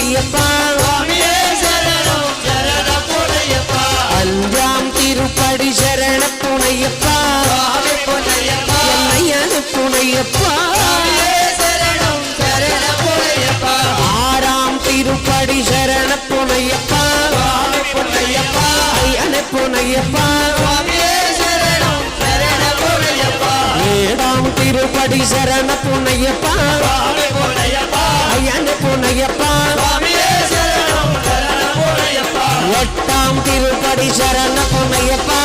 பொன்னையப்பா அஞ்சாம் திருப்படி சரண பொன்னையப்பா என்னையனு பொன்னையப்பா ஆறாம் திருப்படி சரண பொன்னையப்பா ஐயனு பொன்னையப்பா ஏழாம் திருப்படி சரண பொன்னையப்பா ஐயனு பொன்னையப்பா எட்டாம் திருப்படி சரண பொன்னையப்பா